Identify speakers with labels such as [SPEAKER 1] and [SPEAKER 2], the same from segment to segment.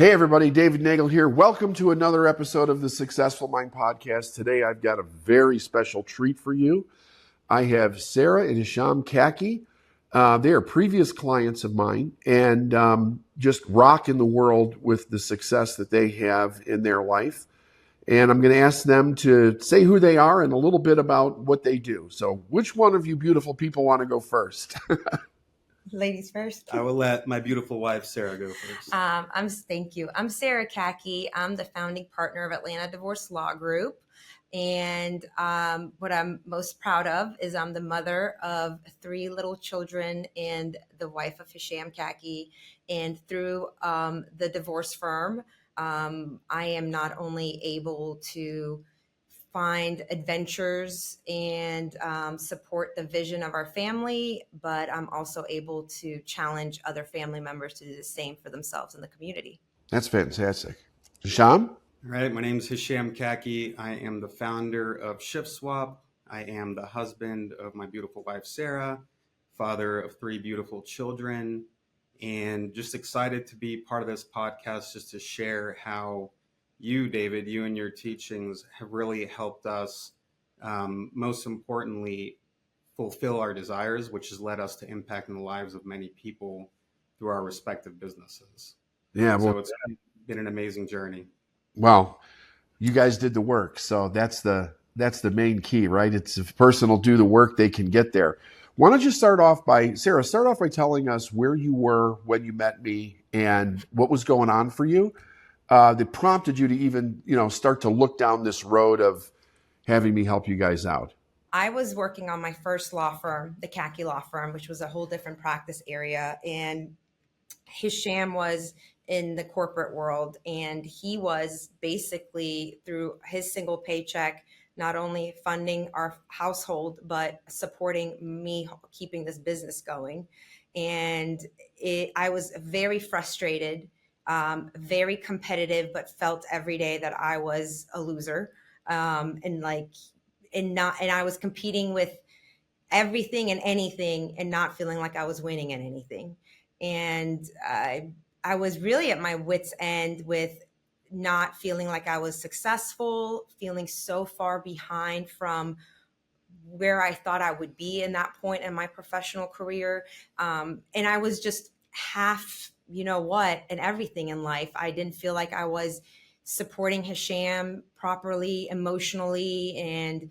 [SPEAKER 1] Hey everybody, David Neagle here. Welcome to another episode of the Successful Mind Podcast. Today I've got a very special treat for you. I have Sara and Hisham Khaki. They are previous clients of mine and just rock in the world with the success that they have in their life. And I'm going to ask them to say who they are and a little bit about what they do. So which one of you beautiful people want to go first?
[SPEAKER 2] Ladies first.
[SPEAKER 3] I will let my beautiful wife, Sara, go first.
[SPEAKER 2] Thank you. I'm Sara Khaki. I'm the founding partner of Atlanta Divorce Law Group. And what I'm most proud of is I'm the mother of 3 little children and the wife of Hisham Khaki. And through the divorce firm, I am not only able to find adventures and support the vision of our family, but I'm also able to challenge other family members to do the same for themselves in the community.
[SPEAKER 1] That's fantastic. Hisham?
[SPEAKER 3] All right, my name is Hisham Khaki. I am the founder of ShiftSwap. I am the husband of my beautiful wife, Sara, father of 3 beautiful children, and just excited to be part of this podcast just to share how you, David, you and your teachings have really helped us, most importantly, fulfill our desires, which has led us to impact in the lives of many people through our respective businesses.
[SPEAKER 1] Yeah, well,
[SPEAKER 3] so it's been an amazing journey.
[SPEAKER 1] Well, you guys did the work, so that's the main key, right? It's if a person will do the work, they can get there. Why don't you start off by telling us where you were when you met me and what was going on for you that prompted you to even, start to look down this road of having me help you guys out.
[SPEAKER 2] I was working on my first law firm, the Khaki Law Firm, which was a whole different practice area. And Hisham was in the corporate world, and he was basically, through his single paycheck, not only funding our household, but supporting me keeping this business going. And I was very frustrated, very competitive, but felt every day that I was a loser. And I was competing with everything and anything and not feeling like I was winning at anything. And I was really at my wit's end with not feeling like I was successful, feeling so far behind from where I thought I would be in that point in my professional career. And I was just half, and everything in life. I didn't feel like I was supporting Hisham properly, emotionally, and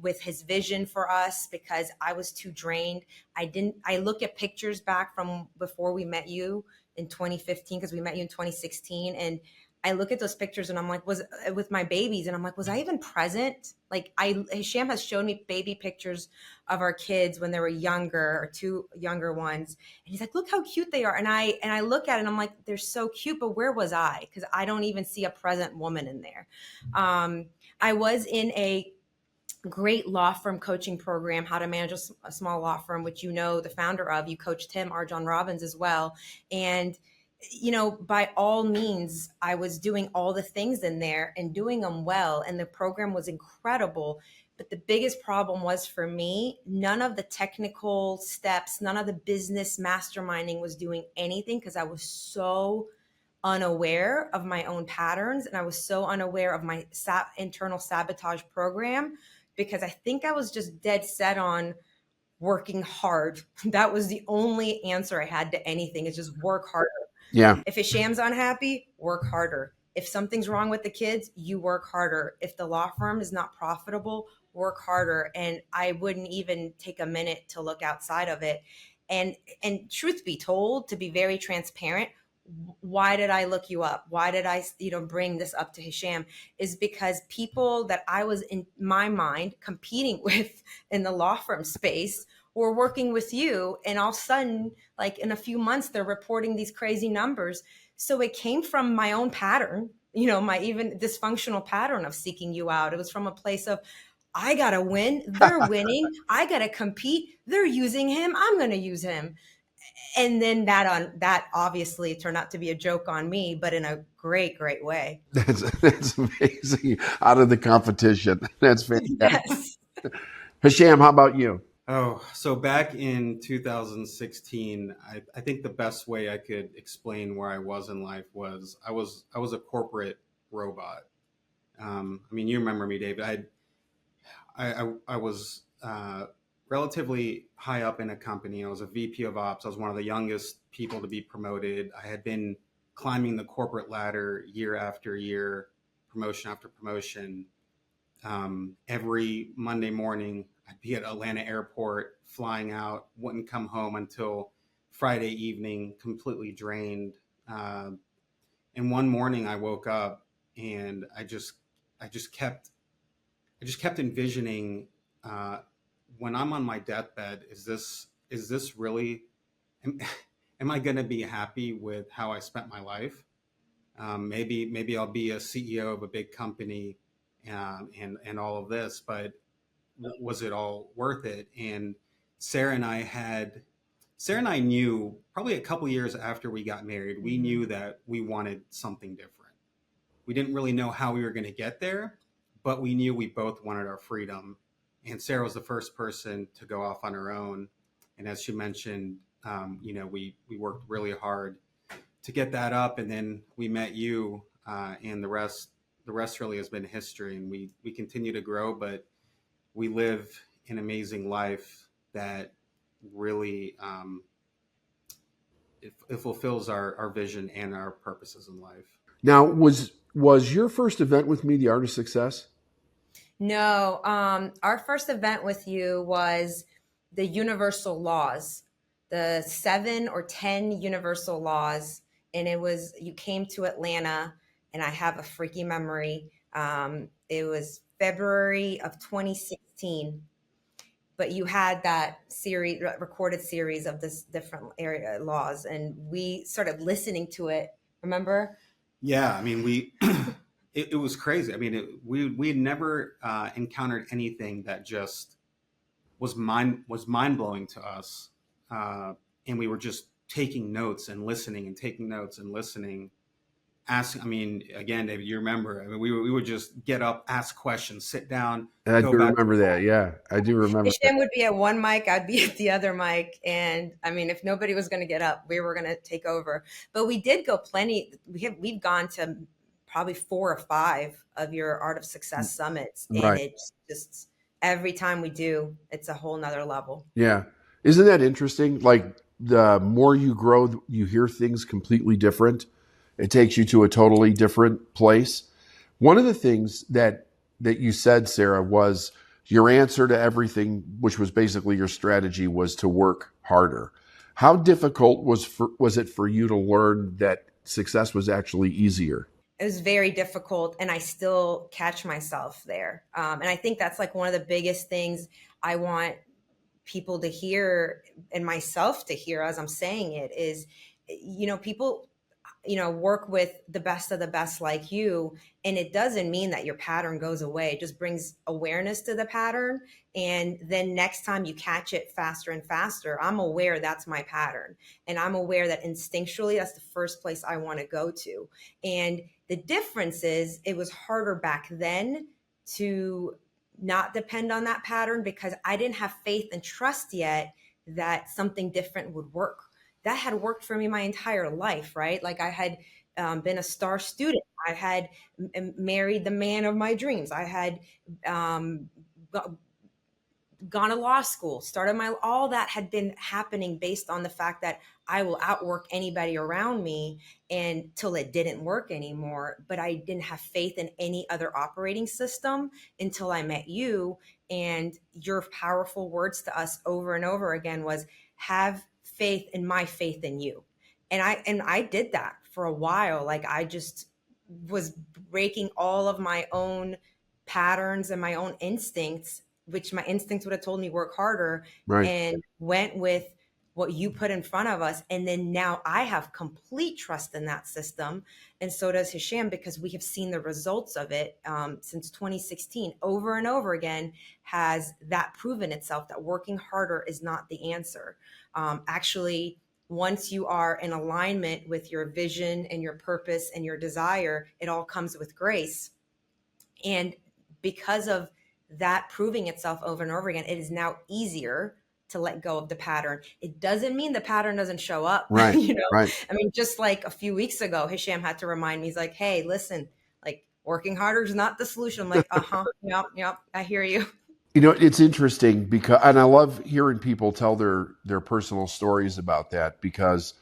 [SPEAKER 2] with his vision for us, because I was too drained. I look at pictures back from before we met you in 2015, because we met you in 2016. And I look at those pictures and I'm like, was with my babies. And I'm like, was I even present? Like Hisham has shown me baby pictures of our kids when they were younger, or 2 younger ones. And he's like, look how cute they are. And I look at it and I'm like, they're so cute, but where was I? Because I don't even see a present woman in there. I was in a great law firm coaching program, How to Manage a Small Law Firm, which the founder of. You coached him, Arjon Robbins, as well. And by all means, I was doing all the things in there and doing them well. And the program was incredible. But the biggest problem was, for me, none of the technical steps, none of the business masterminding was doing anything, because I was so unaware of my own patterns. And I was so unaware of my internal sabotage program, because I think I was just dead set on working hard. That was the only answer I had to anything, is just work harder.
[SPEAKER 1] Yeah.
[SPEAKER 2] If Hisham's unhappy, work harder. If something's wrong with the kids, you work harder. If the law firm is not profitable, work harder. And I wouldn't even take a minute to look outside of it. And truth be told, to be very transparent, why did I look you up? Why did I, bring this up to Hisham? Is because people that I was, in my mind, competing with in the law firm space were working with you, and all of a sudden, like in a few months, they're reporting these crazy numbers. So it came from my own pattern, my even dysfunctional pattern of seeking you out. It was from a place of, I gotta win, they're winning, I gotta compete, they're using him, I'm gonna use him. And then that obviously turned out to be a joke on me, but in a great, great way.
[SPEAKER 1] That's amazing. Out of the competition. That's fantastic.
[SPEAKER 2] Yes.
[SPEAKER 1] Hisham, how about you?
[SPEAKER 3] Oh, so back in 2016, I think the best way I could explain where I was in life was I was a corporate robot. I mean, you remember me, David. I was relatively high up in a company. I was a VP of ops. I was one of the youngest people to be promoted. I had been climbing the corporate ladder year after year, promotion after promotion. Every Monday morning, I'd be at Atlanta airport, flying out, wouldn't come home until Friday evening, completely drained. Uh, and one morning, I woke up and I just kept, I just kept envisioning, uh, when I'm on my deathbed, is this really, am, am I going to be happy with how I spent my life? Maybe I'll be a CEO of a big company, and all of this, but was it all worth it? And Sarah and I had Sarah and I knew probably a couple years after we got married, we knew that we wanted something different. We didn't really know how we were going to get there, but we knew we both wanted our freedom. And Sarah was the first person to go off on her own. And as she mentioned, we worked really hard to get that up, and then we met you, and the rest really has been history. And we continue to grow, but we live an amazing life that really it fulfills our vision and our purposes in life.
[SPEAKER 1] Now, was your first event with me the Art of Success?
[SPEAKER 2] No, our first event with you was the universal laws, the 7 or 10 universal laws. And you came to Atlanta, and I have a freaky memory. It was February of 2016, but you had that recorded series of this different area laws, and we started listening to it. Remember?
[SPEAKER 3] Yeah, I mean, it was crazy. I mean, we had never encountered anything that just was mind blowing to us, and we were just taking notes and listening and taking notes and listening. Ask, I mean, again, David, you remember? I mean, we would just get up, ask questions, sit down,
[SPEAKER 1] And I
[SPEAKER 3] go
[SPEAKER 1] do
[SPEAKER 3] back.
[SPEAKER 1] remember that. Yeah, I do remember that.
[SPEAKER 2] Hisham would be at one mic, I'd be at the other mic. And I mean, if nobody was going to get up, we were going to take over. But we did go plenty. We've gone to probably 4 or 5 of your Art of Success summits. And
[SPEAKER 1] Right.
[SPEAKER 2] it's just every time we do, it's a whole nother level.
[SPEAKER 1] Yeah. Isn't that interesting? Like the more you grow, you hear things completely different. It takes you to a totally different place. One of the things that you said, Sarah, was your answer to everything, which was basically your strategy, was to work harder. How difficult was it for you to learn that success was actually easier?
[SPEAKER 2] It was very difficult, and I still catch myself there. And I think that's like one of the biggest things I want people to hear, and myself to hear as I'm saying it, is, people, work with the best of the best like you. And it doesn't mean that your pattern goes away. It just brings awareness to the pattern. And then next time you catch it faster and faster, I'm aware that's my pattern. And I'm aware that instinctually, that's the first place I want to go to. And the difference is it was harder back then to not depend on that pattern, because I didn't have faith and trust yet that something different would work. That had worked for me my entire life, right? Like I had been a star student. I had married the man of my dreams. I had gone to law school, all that had been happening based on the fact that I will outwork anybody around me, and till it didn't work anymore. But I didn't have faith in any other operating system until I met you. And your powerful words to us over and over again was, have faith in my faith in you. And I did that for a while. Like I just was breaking all of my own patterns and my own instincts, which my instincts would have told me work harder,
[SPEAKER 1] Right.
[SPEAKER 2] and went with what you put in front of us. And then now I have complete trust in that system. And so does Hisham, because we have seen the results of it since 2016 over and over again. Has that proven itself that working harder is not the answer? Actually, once you are in alignment with your vision and your purpose and your desire, it all comes with grace. And because of that proving itself over and over again, it is now easier to let go of the pattern. It doesn't mean the pattern doesn't show up.
[SPEAKER 1] Right.
[SPEAKER 2] You know,
[SPEAKER 1] Right.
[SPEAKER 2] I mean, just like a few weeks ago, Hisham had to remind me, he's like, hey, listen, like working harder is not the solution. I'm like, yep, I hear you.
[SPEAKER 1] You know, it's interesting because, and I love hearing people tell their personal stories about that, because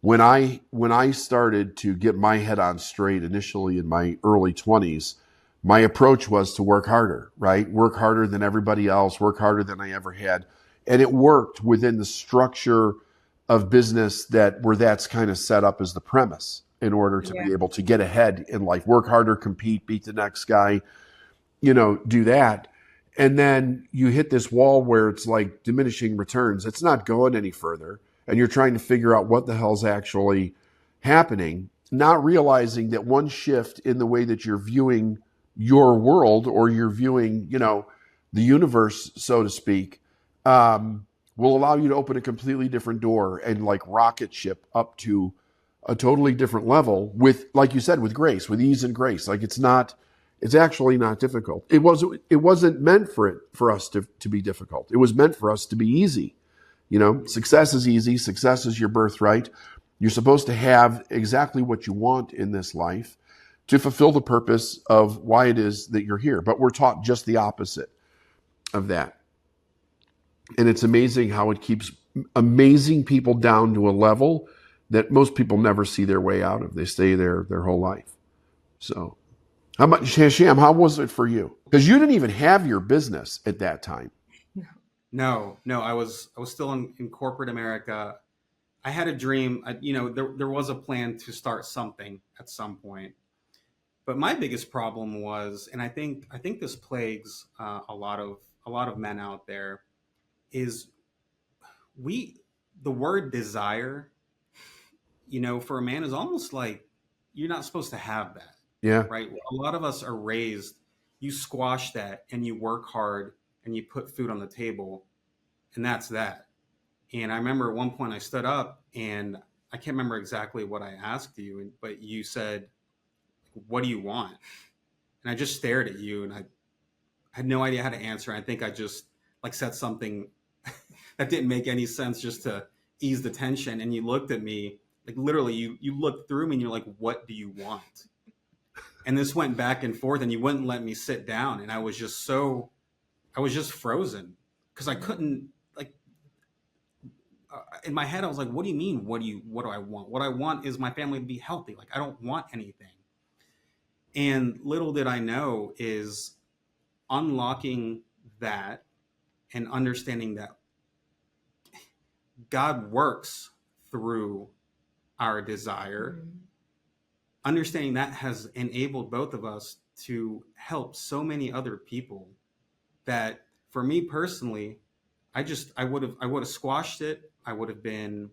[SPEAKER 1] when I started to get my head on straight initially in my early 20s, my approach was to work harder, right? Work harder than everybody else, work harder than I ever had. And it worked within the structure of business where that's kind of set up as the premise in order to be able to get ahead in life. Work harder, compete, beat the next guy, do that. And then you hit this wall where it's like diminishing returns. It's not going any further. And you're trying to figure out what the hell's actually happening, not realizing that one shift in the way that you're viewing your world, or you're viewing, the universe, so to speak, will allow you to open a completely different door and like rocket ship up to a totally different level with, like you said, with grace, with ease and grace. Like it's actually not difficult. It wasn't meant for us to be difficult. It was meant for us to be easy. Success is easy. Success is your birthright. You're supposed to have exactly what you want in this life to fulfill the purpose of why it is that you're here. But we're taught just the opposite of that. And it's amazing how it keeps amazing people down to a level that most people never see their way out of. They stay there their whole life. So how about Hisham? How was it for you? Because you didn't even have your business at that time.
[SPEAKER 3] No, I was still in corporate America. I had a dream. There was a plan to start something at some point. But my biggest problem was, and I think this plagues a lot of men out there, is the word desire, for a man is almost like you're not supposed to have that.
[SPEAKER 1] Yeah.
[SPEAKER 3] Right. A lot of us are raised, you squash that and you work hard and you put food on the table, and that's that. And I remember at one point I stood up and I can't remember exactly what I asked you, but you said, what do you want? And I just stared at you and I had no idea how to answer. I think I just said something that didn't make any sense just to ease the tension. And you looked at me, like literally you looked through me and you're like, what do you want? And this went back and forth and you wouldn't let me sit down. And I was just frozen because I couldn't, in my head, I was like, what do you mean? What do I want? What I want is my family to be healthy. Like, I don't want anything. And little did I know is unlocking that and understanding that God works through our desire. Mm-hmm. Understanding that has enabled both of us to help so many other people that for me personally, I would have squashed it. I would have been,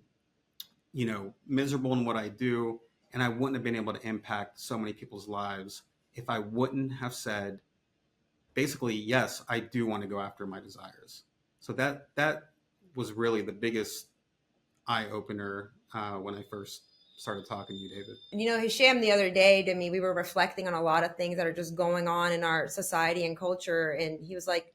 [SPEAKER 3] miserable in what I do. And I wouldn't have been able to impact so many people's lives if I wouldn't have said, basically, yes, I do want to go after my desires. So that was really the biggest eye opener when I first started talking to you, David.
[SPEAKER 2] Hisham, the other day to me, we were reflecting on a lot of things that are just going on in our society and culture. And he was like,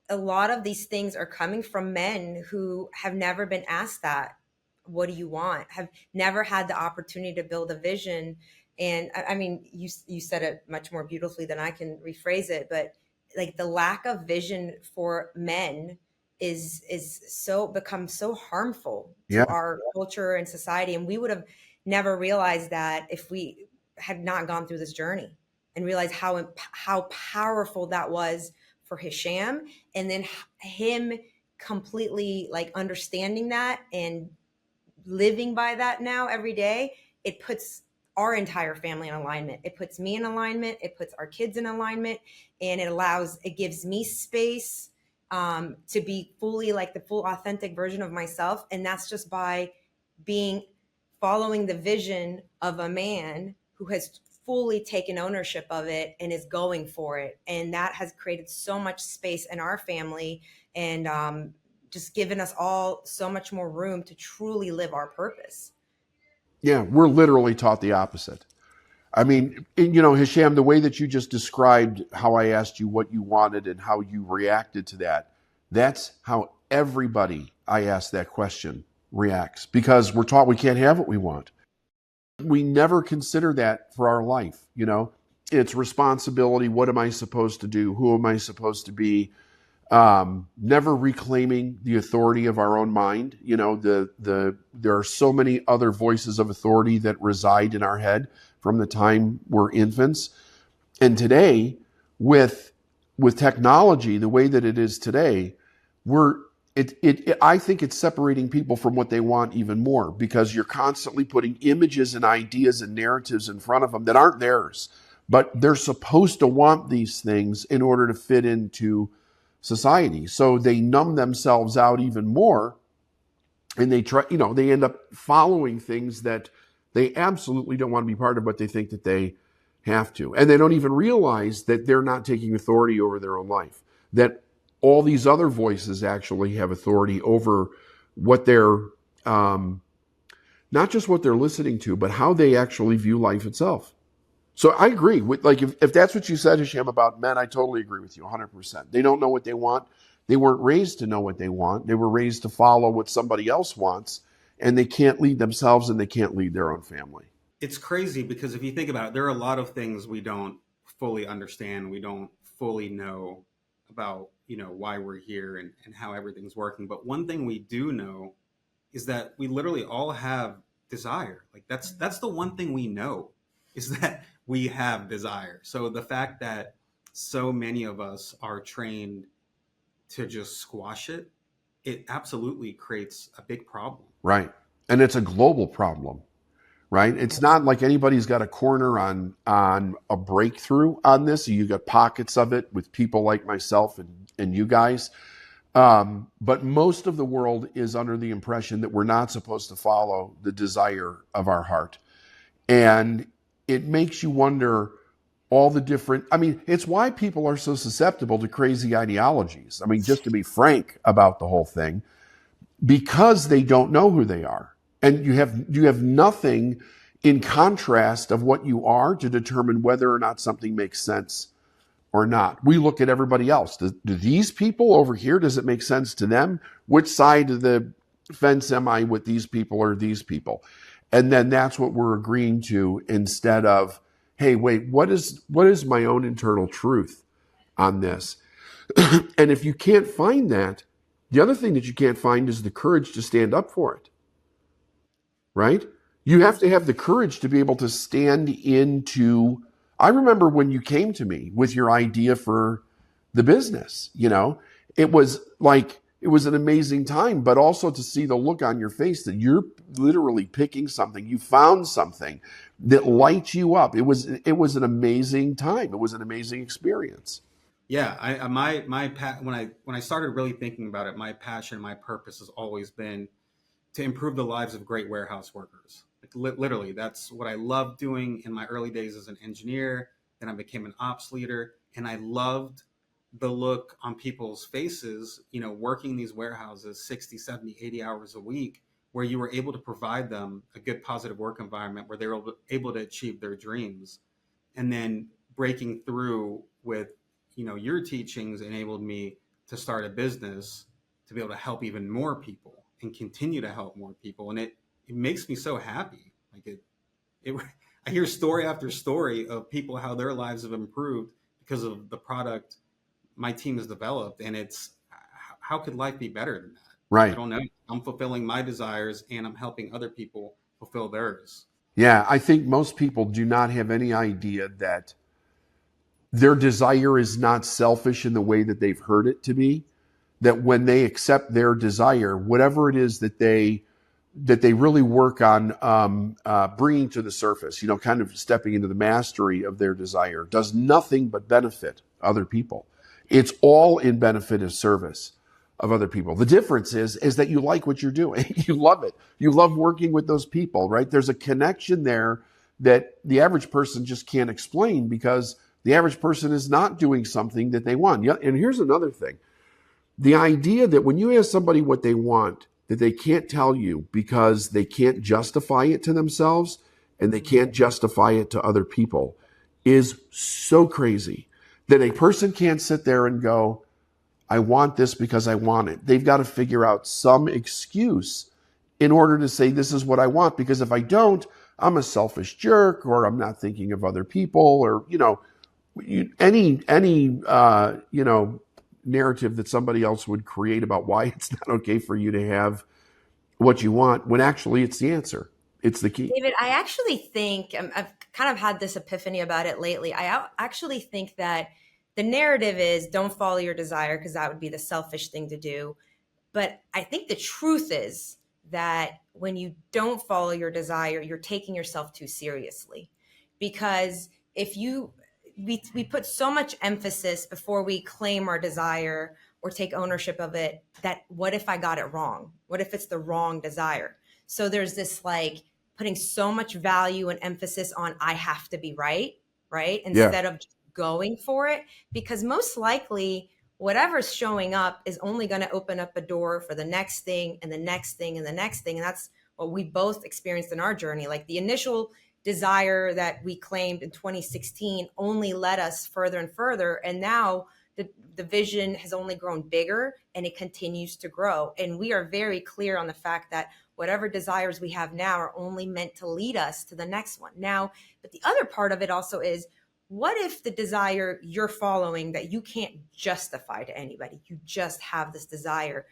[SPEAKER 2] a lot of these things are coming from men who have never been asked that. What do you want? Have never had the opportunity to build a vision. And I mean, you said it much more beautifully than I can rephrase it, but like the lack of vision for men is become so harmful to our culture and society. And we would have never realized that if we had not gone through this journey and realized how powerful that was for Hisham, and then him completely understanding that and living by that now every day. It puts our entire family in alignment. It puts me in alignment. It puts our kids in alignment, and it gives me space to be fully the full authentic version of myself. And that's just by following the vision of a man who has fully taken ownership of it and is going for it. And that has created so much space in our family and just given us all so much more room to truly live our purpose.
[SPEAKER 1] Yeah, we're literally taught the opposite. I mean, Hisham, the way that you just described how I asked you what you wanted and how you reacted to that, that's how everybody I ask that question reacts, because we're taught we can't have what we want. We never consider that for our life. It's responsibility. What am I supposed to do? Who am I supposed to be? Never reclaiming the authority of our own mind. There are so many other voices of authority that reside in our head from the time we're infants. And today, with technology the way that it is today, I think it's separating people from what they want even more, because you're constantly putting images and ideas and narratives in front of them that aren't theirs, but they're supposed to want these things in order to fit into society. So they numb themselves out even more, and they end up following things that they absolutely don't want to be part of, but they think that they have to. And they don't even realize that they're not taking authority over their own life, that all these other voices actually have authority over what they're, not just what they're listening to, but how they actually view life itself. So I agree with, if that's what you said, Hisham, about men, I totally agree with you 100%. They don't know what they want. They weren't raised to know what they want. They were raised to follow what somebody else wants, and they can't lead themselves and they can't lead their own family.
[SPEAKER 3] It's crazy because if you think about it, there are a lot of things we don't fully understand. We don't fully know about, why we're here and how everything's working. But one thing we do know is that we literally all have desire. Like that's the one thing we know, is that we have desire. So the fact that so many of us are trained to just squash it, it absolutely creates a big problem.
[SPEAKER 1] Right. And it's a global problem, right? It's not like anybody's got a corner on a breakthrough on this. You got pockets of it with people like myself and you guys. But most of the world is under the impression that we're not supposed to follow the desire of our heart. And it makes you wonder all the different, it's why people are so susceptible to crazy ideologies. Just to be frank about the whole thing, because they don't know who they are. And you have nothing in contrast of what you are to determine whether or not something makes sense or not. We look at everybody else. Do these people over here, does it make sense to them? Which side of the fence am I with these people or these people? And then that's what we're agreeing to, instead of, hey, wait, what is my own internal truth on this? And if you can't find that, the other thing that you can't find is the courage to stand up for it, right? You have to have the courage to be able to stand into. I remember when you came to me with your idea for the business, it was an amazing time, but also to see the look on your face that you're literally picking something. You found something that lights you up. It was an amazing time. It was an amazing experience.
[SPEAKER 3] Yeah, when I started really thinking about it, my passion, my purpose has always been to improve the lives of great warehouse workers. Literally, that's what I loved doing in my early days as an engineer. Then I became an ops leader, and I loved the look on people's faces, working these warehouses 60, 70, 80 hours a week, where you were able to provide them a good, positive work environment where they were able to achieve their dreams. And then breaking through with, your teachings enabled me to start a business to be able to help even more people and continue to help more people. And it makes me so happy. I hear story after story of people, how their lives have improved because of the product my team has developed. And it's, how could life be better than that?
[SPEAKER 1] Right.
[SPEAKER 3] I don't know. I'm fulfilling my desires and I'm helping other people fulfill theirs.
[SPEAKER 1] Yeah. I think most people do not have any idea that their desire is not selfish in the way that they've heard it to be, that when they accept their desire, whatever it is that they really work on bringing to the surface, kind of stepping into the mastery of their desire, does nothing but benefit other people. It's all in benefit of service of other people. The difference is that you like what you're doing. You love it. You love working with those people, right? There's a connection there that the average person just can't explain, because the average person is not doing something that they want. And here's another thing. The idea that when you ask somebody what they want, that they can't tell you because they can't justify it to themselves and they can't justify it to other people, is so crazy, that a person can't sit there and go, I want this because I want it. They've got to figure out some excuse in order to say, this is what I want, because if I don't, I'm a selfish jerk, or I'm not thinking of other people, or, any narrative that somebody else would create about why it's not okay for you to have what you want, when actually it's the answer. It's the key.
[SPEAKER 2] David, I actually think I've kind of had this epiphany about it lately. I actually think that the narrative is don't follow your desire because that would be the selfish thing to do. But I think the truth is that when you don't follow your desire, you're taking yourself too seriously. Because we put so much emphasis before we claim our desire or take ownership of it, that what if I got it wrong? What if it's the wrong desire? So there's this like putting so much value and emphasis on I have to be right? Instead of just going for it, because most likely whatever's showing up is only going to open up a door for the next thing and the next thing and the next thing. And that's what we both experienced in our journey. Like the initial desire that we claimed in 2016 only led us further and further. And now the vision has only grown bigger and it continues to grow. And we are very clear on the fact that whatever desires we have now are only meant to lead us to the next one. Now, but the other part of it also is, what if the desire you're following that you can't justify to anybody, you just have this desire,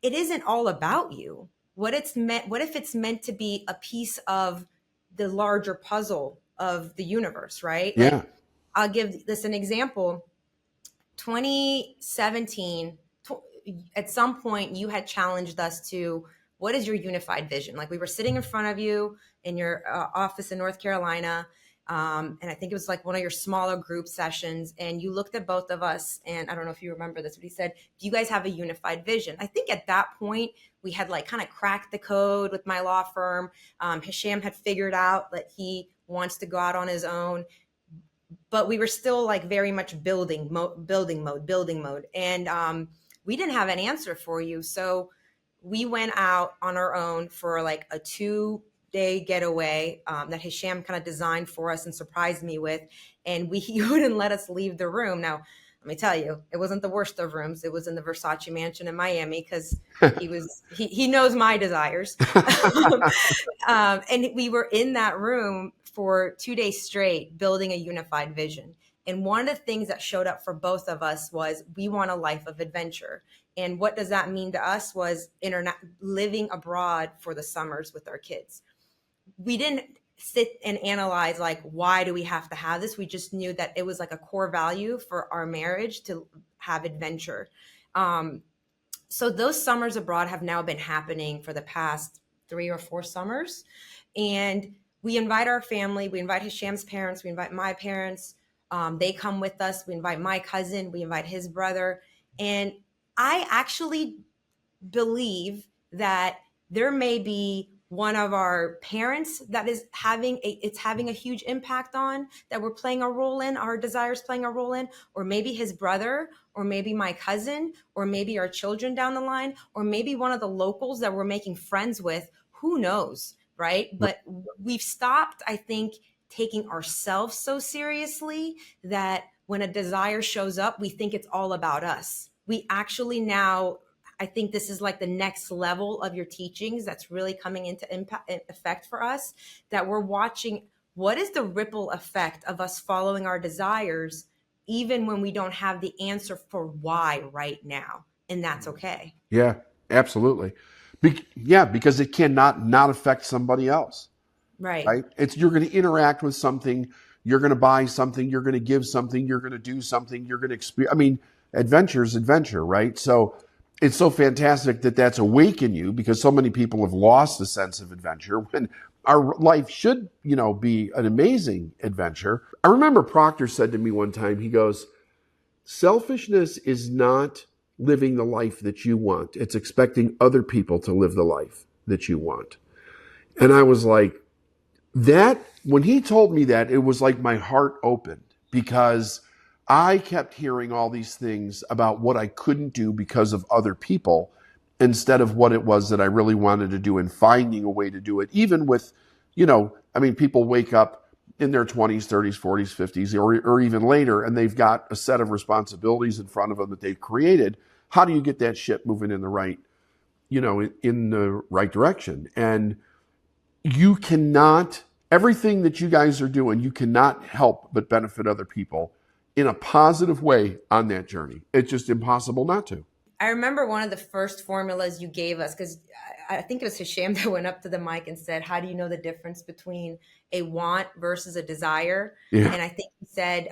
[SPEAKER 2] it isn't all about you? What if it's meant to be a piece of the larger puzzle of the universe, right?
[SPEAKER 1] Yeah.
[SPEAKER 2] Like, I'll give this an example. 2017, at some point you had challenged us to, what is your unified vision? Like we were sitting in front of you in your office in North Carolina. And I think it was like one of your smaller group sessions, and you looked at both of us, and I don't know if you remember this, but he said, do you guys have a unified vision? I think at that point we had like kind of cracked the code with my law firm. Hisham had figured out that he wants to go out on his own, but we were still like very much building mode. And we didn't have an answer for you. So we went out on our own for like a 2-day getaway that Hisham kind of designed for us and surprised me with. And he wouldn't let us leave the room. Now, let me tell you, it wasn't the worst of rooms. It was in the Versace mansion in Miami because he knows my desires. And we were in that room for 2 days straight building a unified vision. And one of the things that showed up for both of us was we want a life of adventure. And what does that mean to us was living abroad for the summers with our kids. We didn't sit and analyze like, why do we have to have this? We just knew that it was like a core value for our marriage to have adventure. So those summers abroad have now been happening for the past 3 or 4 summers. And we invite our family, we invite Hisham's parents, we invite my parents. They come with us. We invite my cousin, we invite his brother. And I actually believe that there may be one of our parents that is having a huge impact on, that we're playing a role in, our desires playing a role in, or maybe his brother, or maybe my cousin, or maybe our children down the line, or maybe one of the locals that we're making friends with. Who knows, right? But we've stopped, I think, taking ourselves so seriously that when a desire shows up, we think it's all about us. We actually now, I think this is like the next level of your teachings that's really coming into effect for us, that we're watching what is the ripple effect of us following our desires, even when we don't have the answer for why right now. And that's okay.
[SPEAKER 1] Yeah, absolutely. Because it cannot not affect somebody else. Right? You're going to interact with something, you're going to buy something, you're going to give something, you're going to do something, you're going to experience. I mean, adventure is adventure, right? So it's so fantastic that that's awakened you, because so many people have lost the sense of adventure when our life should, be an amazing adventure. I remember Proctor said to me one time, he goes, selfishness is not living the life that you want. It's expecting other people to live the life that you want. And I was like, when he told me that, it was like my heart opened, because I kept hearing all these things about what I couldn't do because of other people, instead of what it was that I really wanted to do and finding a way to do it. Even with, people wake up in their 20s, 30s, 40s, 50s, or even later, and they've got a set of responsibilities in front of them that they've created. how do you get that ship moving in the right, in the right direction? And you cannot, everything that you guys are doing, you cannot help but benefit other people in a positive way on that journey. It's just impossible not to.
[SPEAKER 2] I remember one of the first formulas you gave us, because I think it was Hisham that went up to the mic and said, how do you know the difference between a want versus a desire?
[SPEAKER 1] Yeah.
[SPEAKER 2] And I think he said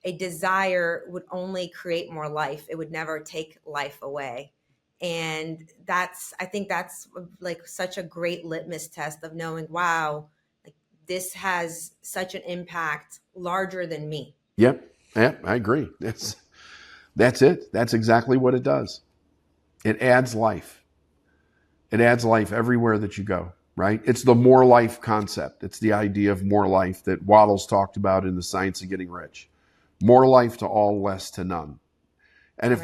[SPEAKER 2] a desire would only create more life. It would never take life away. And I think that's like such a great litmus test of knowing, wow, like this has such an impact larger than me.
[SPEAKER 1] Yep. Yep. I agree. That's it. That's exactly what it does. It adds life. It adds life everywhere that you go, right? It's the more life concept. It's the idea of more life that Waddles talked about in The Science of Getting Rich. More life to all, less to none. And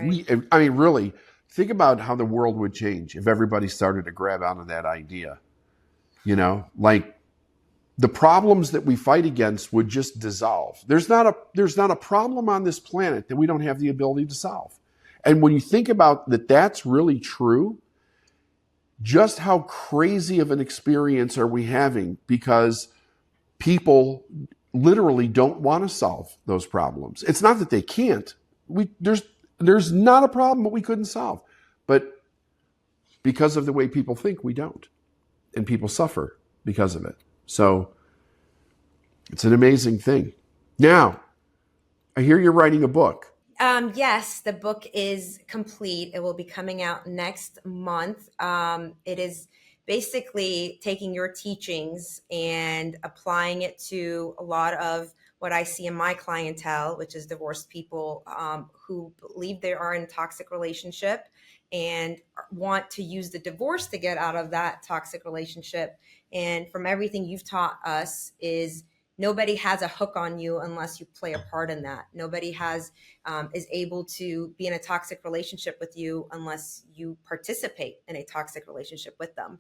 [SPEAKER 1] really, think about how the world would change if everybody started to grab onto that idea. Like the problems that we fight against would just dissolve. There's not a problem on this planet that we don't have the ability to solve. And when you think about that, that's really true. Just how crazy of an experience are we having? Because people literally don't want to solve those problems. It's not that they can't. There's not a problem that we couldn't solve. But because of the way people think, we don't. And people suffer because of it. So it's an amazing thing. Now, I hear you're writing a book.
[SPEAKER 2] Yes, the book is complete. It will be coming out next month. It is basically taking your teachings and applying it to a lot of what I see in my clientele, which is divorced people who believe they are in a toxic relationship and want to use the divorce to get out of that toxic relationship. And from everything you've taught us is nobody has a hook on you unless you play a part in that. Nobody is able to be in a toxic relationship with you unless you participate in a toxic relationship with them.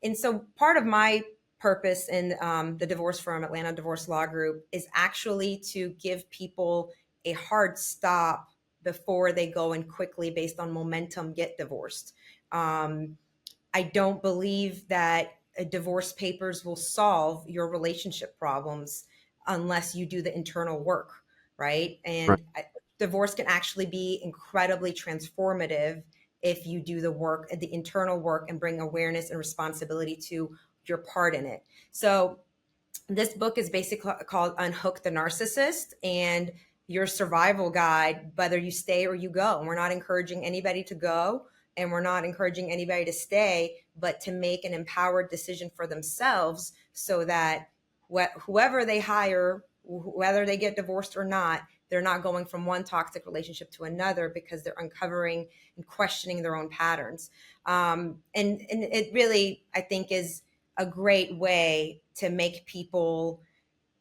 [SPEAKER 2] And so part of my purpose in the divorce firm, Atlanta Divorce Law Group, is actually to give people a hard stop before they go and quickly, based on momentum, get divorced. I don't believe that divorce papers will solve your relationship problems unless you do the internal work, right? And divorce can actually be incredibly transformative if you do the work, the internal work, and bring awareness and responsibility to your part in it. So this book is basically called Unhook the Narcissist, and your survival guide, whether you stay or you go. And we're not encouraging anybody to go, and we're not encouraging anybody to stay, but to make an empowered decision for themselves so that whoever they hire, whether they get divorced or not, they're not going from one toxic relationship to another because they're uncovering and questioning their own patterns. And it really, I think, is a great way to make people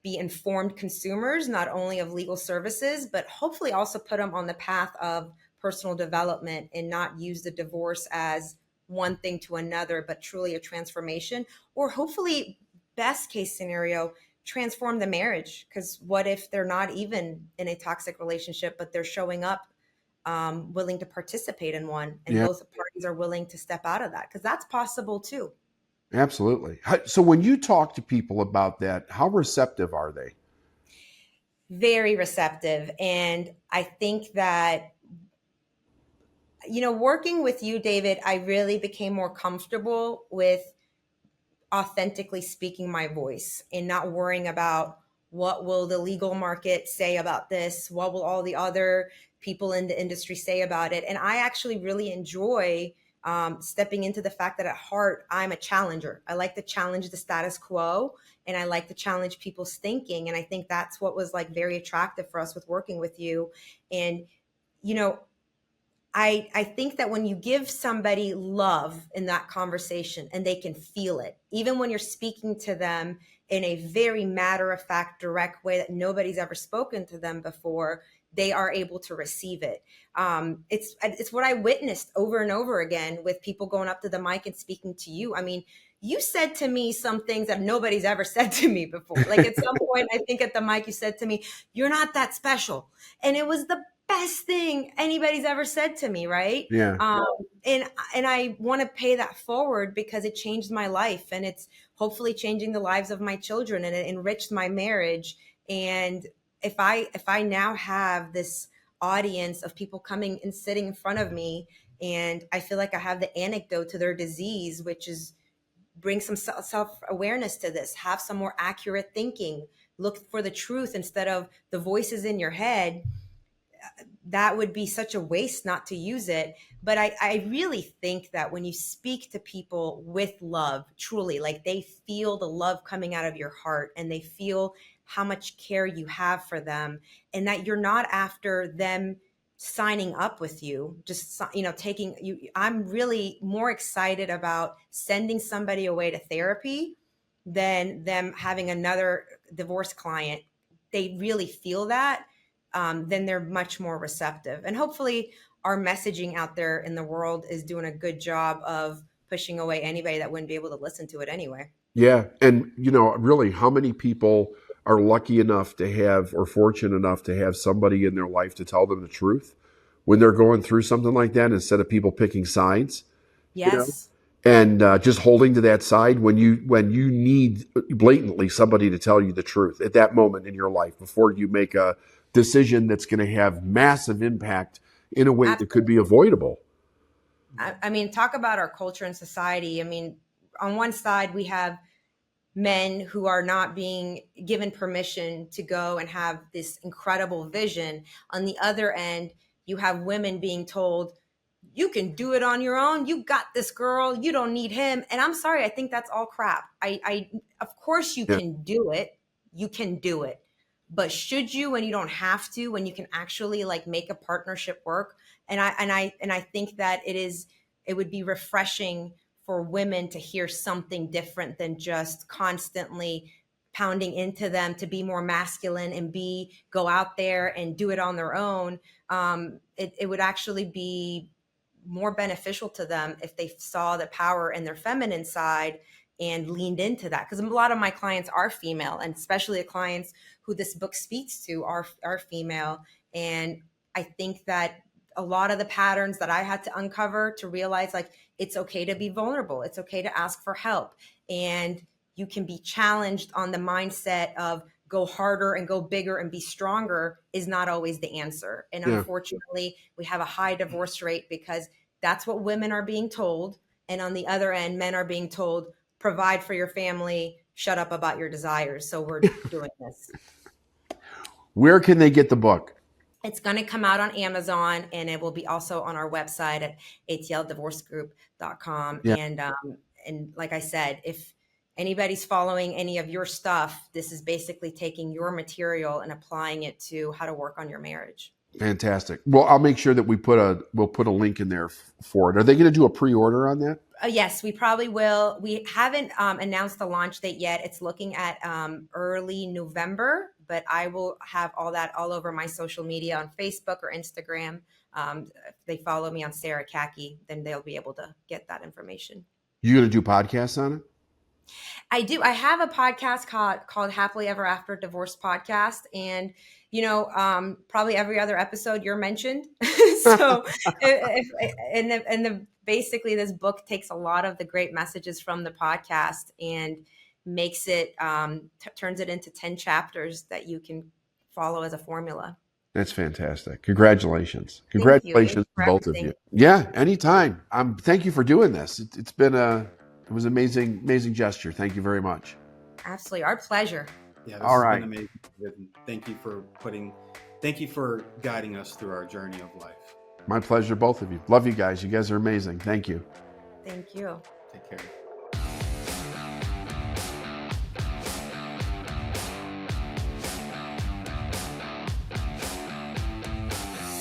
[SPEAKER 2] be informed consumers, not only of legal services, but hopefully also put them on the path of personal development and not use the divorce as one thing to another, but truly a transformation, or hopefully, best case scenario, transform the marriage. Because what if they're not even in a toxic relationship, but they're showing up willing to participate in one, and both parties are willing to step out of that? Because that's possible too.
[SPEAKER 1] Absolutely. So when you talk to people about that, how receptive are they?
[SPEAKER 2] Very receptive. And I think that, working with you, David, I really became more comfortable with authentically speaking my voice and not worrying about what will the legal market say about this? What will all the other people in the industry say about it? And I actually really enjoy stepping into the fact that at heart, I'm a challenger. I like to challenge the status quo, and I like to challenge people's thinking. And I think that's what was like very attractive for us with working with you. And, I think that when you give somebody love in that conversation and they can feel it, even when you're speaking to them in a very matter-of-fact, direct way that nobody's ever spoken to them before, they are able to receive it. It's what I witnessed over and over again with people going up to the mic and speaking to you. I mean, you said to me some things that nobody's ever said to me before. Like at some point, I think at the mic, you said to me, "You're not that special." And it was the best thing anybody's ever said to me, right?
[SPEAKER 1] Yeah.
[SPEAKER 2] And I want to pay that forward because it changed my life, and it's hopefully changing the lives of my children, and it enriched my marriage. And if I now have this audience of people coming and sitting in front of me, and I feel like I have the antidote to their disease, which is bring some self-awareness to this, have some more accurate thinking, look for the truth instead of the voices in your head, that would be such a waste not to use it. But I really think that when you speak to people with love, truly, like they feel the love coming out of your heart, and they feel how much care you have for them, and that you're not after them signing up with you, just, taking you. I'm really more excited about sending somebody away to therapy than them having another divorce client. They really feel that, then they're much more receptive. And hopefully our messaging out there in the world is doing a good job of pushing away anybody that wouldn't be able to listen to it anyway.
[SPEAKER 1] Yeah. And, really, how many people are lucky enough to have, or fortunate enough to have, somebody in their life to tell them the truth when they're going through something like that, instead of people picking sides?
[SPEAKER 2] Yes.
[SPEAKER 1] And just holding to that side when you need blatantly somebody to tell you the truth at that moment in your life, before you make a decision that's going to have massive impact in a way that could be avoidable.
[SPEAKER 2] I mean, talk about our culture and society. I mean, on one side, we have men who are not being given permission to go and have this incredible vision. On the other end, you have women being told, you can do it on your own. You got this, girl. You don't need him. And I'm sorry, I think that's all crap. Of course you can do it. You can do it. But should you, when you don't have to, when you can actually like make a partnership work? And I think that it would be refreshing for women to hear something different than just constantly pounding into them to be more masculine and go out there and do it on their own. It would actually be more beneficial to them if they saw the power in their feminine side and leaned into that. Because a lot of my clients are female, and especially the clients who this book speaks to are female. And I think that a lot of the patterns that I had to uncover to realize, like, it's okay to be vulnerable. It's okay to ask for help. And you can be challenged on the mindset of go harder and go bigger and be stronger is not always the answer. And unfortunately, we have a high divorce rate because that's what women are being told. And on the other end, men are being told, provide for your family, shut up about your desires. So we're doing this.
[SPEAKER 1] Where can they get the book?
[SPEAKER 2] It's going to come out on Amazon, and it will be also on our website at atldivorcegroup.com.
[SPEAKER 1] Yeah.
[SPEAKER 2] And like I said, if anybody's following any of your stuff, this is basically taking your material and applying it to how to work on your marriage.
[SPEAKER 1] Fantastic. Well, I'll make sure that we'll put a link in there for it. Are they going to do a pre-order on that?
[SPEAKER 2] Yes, we probably will. We haven't announced the launch date yet. It's looking at early November, but I will have all that all over my social media on Facebook or Instagram. If they follow me on Sara Khaki, then they'll be able to get that information.
[SPEAKER 1] You going to do podcasts on it?
[SPEAKER 2] I do. I have a podcast called Happily Ever After Divorce Podcast. And, probably every other episode you're mentioned. So basically this book takes a lot of the great messages from the podcast and makes it, turns it into 10 chapters that you can follow as a formula.
[SPEAKER 1] That's fantastic. Congratulations. Congratulations to both of you. Yeah, anytime. Thank you for doing this. It was an amazing gesture. Thank you very much.
[SPEAKER 2] Absolutely. Our pleasure.
[SPEAKER 3] Yeah, this has been amazing. Thank you for guiding us through our journey of life.
[SPEAKER 1] My pleasure, both of you. Love you guys. You guys are amazing. Thank you.
[SPEAKER 2] Thank you.
[SPEAKER 3] Take care.